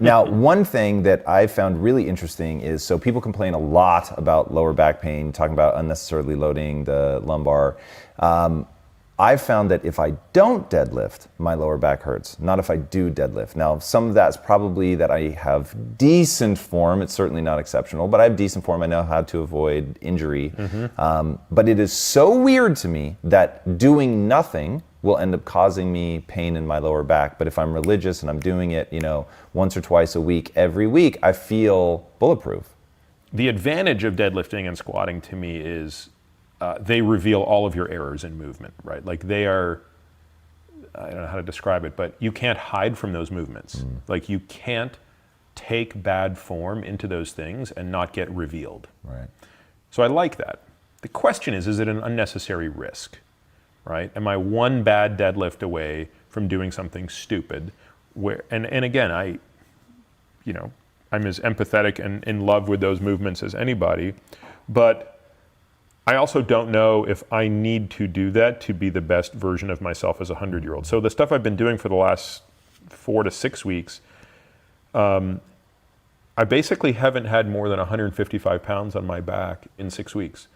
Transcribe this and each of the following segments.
Now, one thing that I found really interesting is, so people complain a lot about lower back pain, talking about unnecessarily loading the lumbar. I've found that if I don't deadlift, my lower back hurts, not if I do deadlift. Now, some of that's probably that I have decent form. It's certainly not exceptional, but I have decent form. I know how to avoid injury. But it is so weird to me that doing nothing will end up causing me pain in my lower back. But if I'm religious and I'm doing it, once or twice a week, every week, I feel bulletproof. The advantage of deadlifting and squatting to me is they reveal all of your errors in movement, right? Like they are, I don't know how to describe it, but you can't hide from those movements. Like you can't take bad form into those things and not get revealed. Right. So I like that. The question is it an unnecessary risk, right? Am I one bad deadlift away from doing something stupid? And again, I'm as empathetic and in love with those movements as anybody, but I also don't know if I need to do that to be the best version of myself as a 100-year-old. So the stuff I've been doing for the last 4 to 6 weeks, I basically haven't had more than 155 pounds on my back in 6 weeks.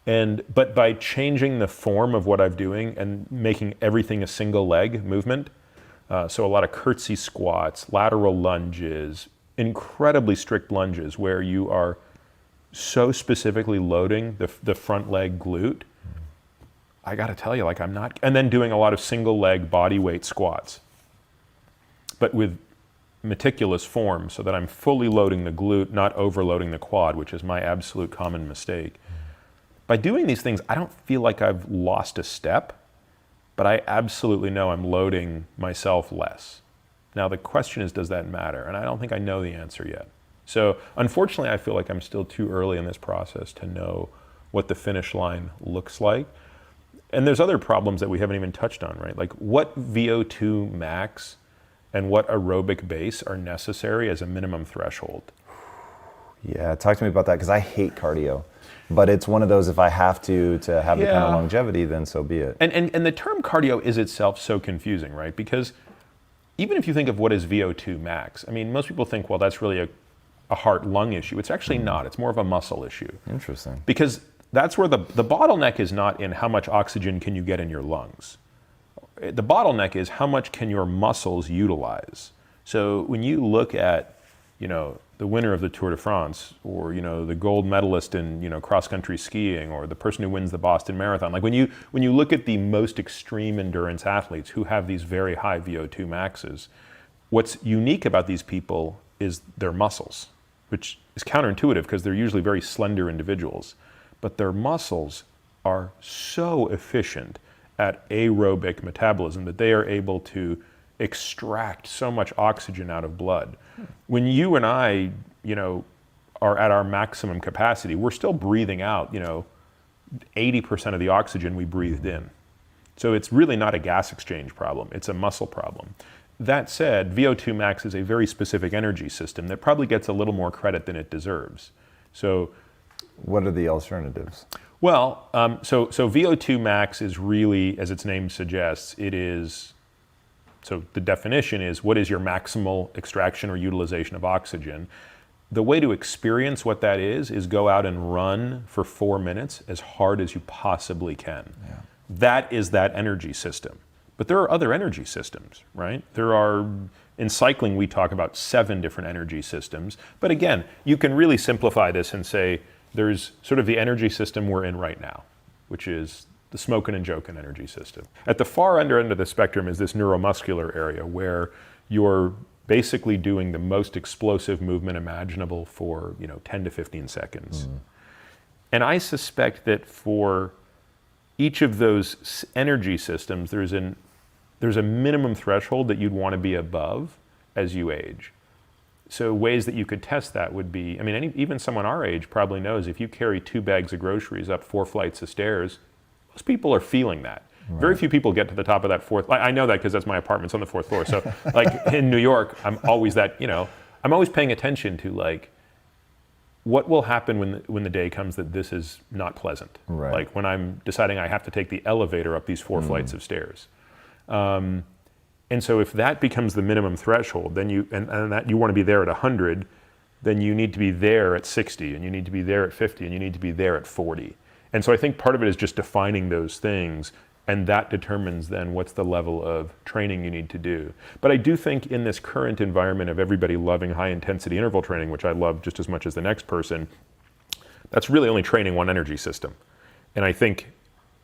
But by changing the form of what I'm doing and making everything a single leg movement, so a lot of curtsy squats, lateral lunges, incredibly strict lunges where you are so specifically loading the front leg glute, I gotta tell you, I'm not, and then doing a lot of single leg body weight squats, but with meticulous form so that I'm fully loading the glute, not overloading the quad, which is my absolute common mistake. By doing these things, I don't feel like I've lost a step, but I absolutely know I'm loading myself less. Now the question is, does that matter? And I don't think I know the answer yet. So unfortunately, I feel like I'm still too early in this process to know what the finish line looks like. And there's other problems that we haven't even touched on, right? Like what VO2 max and what aerobic base are necessary as a minimum threshold? Yeah, talk to me about that, because I hate cardio. But it's one of those, if I have to have the kind of longevity, then so be it. And the term cardio is itself so confusing, right? Because even if you think of what is VO2 max, I mean, most people think, well, that's really a heart-lung issue. It's actually not. It's more of a muscle issue. Interesting. Because that's where the bottleneck is not in how much oxygen can you get in your lungs. The bottleneck is how much can your muscles utilize. So when you look at, the winner of the Tour de France, or the gold medalist in cross-country skiing, or the person who wins the Boston Marathon, like when you look at the most extreme endurance athletes who have these very high VO2 maxes, what's unique about these people is their muscles, which is counterintuitive because they're usually very slender individuals, but their muscles are so efficient at aerobic metabolism that they are able to extract so much oxygen out of blood. When you and I, are at our maximum capacity, we're still breathing out, 80% of the oxygen we breathed in. So it's really not a gas exchange problem, it's a muscle problem. That said, VO2 max is a very specific energy system that probably gets a little more credit than it deserves. So, what are the alternatives? Well, so VO2 max is really, as its name suggests, so the definition is, what is your maximal extraction or utilization of oxygen? The way to experience what that is go out and run for 4 minutes as hard as you possibly can. Yeah. That is that energy system. But there are other energy systems, right? In cycling, we talk about 7 different energy systems. But again, you can really simplify this and say there's sort of the energy system we're in right now, which is the smoking and joking energy system. At the far end of the spectrum is this neuromuscular area where you're basically doing the most explosive movement imaginable for 10 to 15 seconds. And I suspect that for each of those energy systems, there's a minimum threshold that you'd want to be above as you age. So ways that you could test that would be, even someone our age probably knows if you carry 2 bags of groceries up 4 flights of stairs, most people are feeling that. Right. Very few people get to the top of that 4th. I know that because that's my apartment's on the 4th floor. So like in New York, I'm always I'm always paying attention to what will happen when the day comes that this is not pleasant. Right. Like when I'm deciding I have to take the elevator up these 4 flights of stairs. And so if that becomes the minimum threshold, then and that you want to be there at 100, then you need to be there at 60, and you need to be there at 50, and you need to be there at 40. And so I think part of it is just defining those things, and that determines then what's the level of training you need to do. But I do think in this current environment of everybody loving high intensity interval training, which I love just as much as the next person, that's really only training one energy system. And I think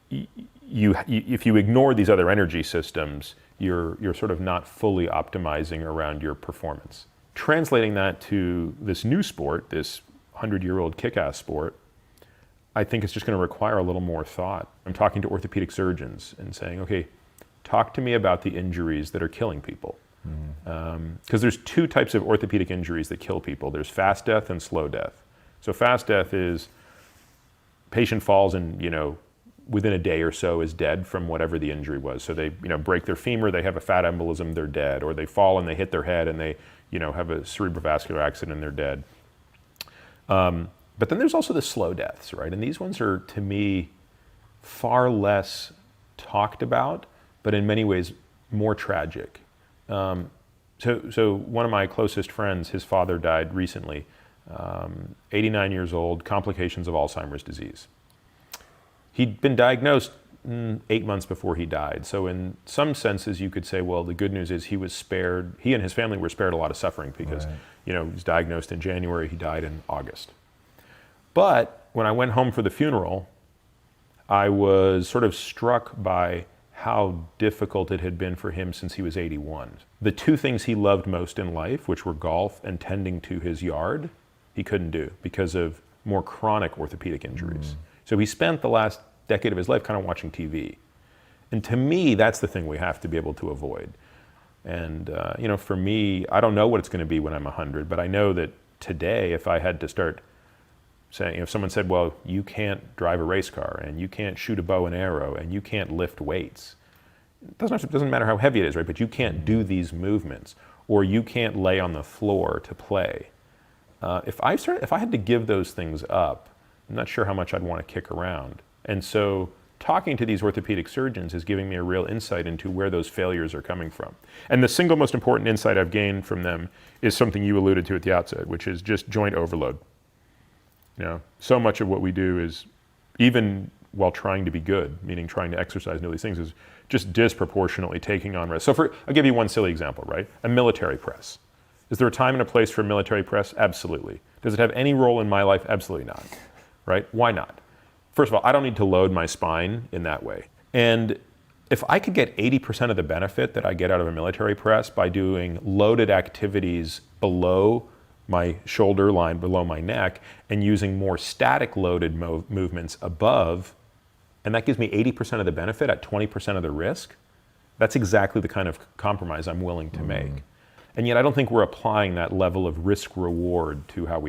if you ignore these other energy systems, you're sort of not fully optimizing around your performance. Translating that to this new sport, this 100-year-old kick-ass sport, I think it's just going to require a little more thought. I'm talking to orthopedic surgeons and saying, okay, talk to me about the injuries that are killing people. Because there's two types of orthopedic injuries that kill people. There's fast death and slow death. So fast death is patient falls and, within a day or so is dead from whatever the injury was. So they, break their femur, they have a fat embolism, they're dead. Or they fall and they hit their head and they, have a cerebrovascular accident and they're dead. But then there's also the slow deaths, right? And these ones are, to me, far less talked about, but in many ways more tragic. So one of my closest friends, his father died recently, 89 years old, complications of Alzheimer's disease. He'd been diagnosed 8 months before he died. So in some senses, you could say, well, the good news is he and his family were spared a lot of suffering because, he was diagnosed in January, he died in August. But when I went home for the funeral, I was sort of struck by how difficult it had been for him since he was 81. The two things he loved most in life, which were golf and tending to his yard, he couldn't do because of more chronic orthopedic injuries. So he spent the last decade of his life kind of watching TV. And to me, that's the thing we have to be able to avoid. And for me, I don't know what it's going to be when I'm 100, but I know that today, if I had to start saying, if someone said, well, you can't drive a race car, and you can't shoot a bow and arrow, and you can't lift weights, it doesn't matter how heavy it is, right? But you can't do these movements, or you can't lay on the floor to play. If I had to give those things up, I'm not sure how much I'd want to kick around. And so talking to these orthopedic surgeons is giving me a real insight into where those failures are coming from. And the single most important insight I've gained from them is something you alluded to at the outset, which is just joint overload. So much of what we do is, even while trying to be good, meaning trying to exercise and do these things, is just disproportionately taking on risk. So I'll give you one silly example, right? A military press. Is there a time and a place for a military press? Absolutely. Does it have any role in my life? Absolutely not. Right? Why not? First of all, I don't need to load my spine in that way. And if I could get 80% of the benefit that I get out of a military press by doing loaded activities below my shoulder line, below my neck, and using more static loaded movements above, and that gives me 80% of the benefit at 20% of the risk, that's exactly the kind of compromise I'm willing to make. And yet I don't think we're applying that level of risk reward to how we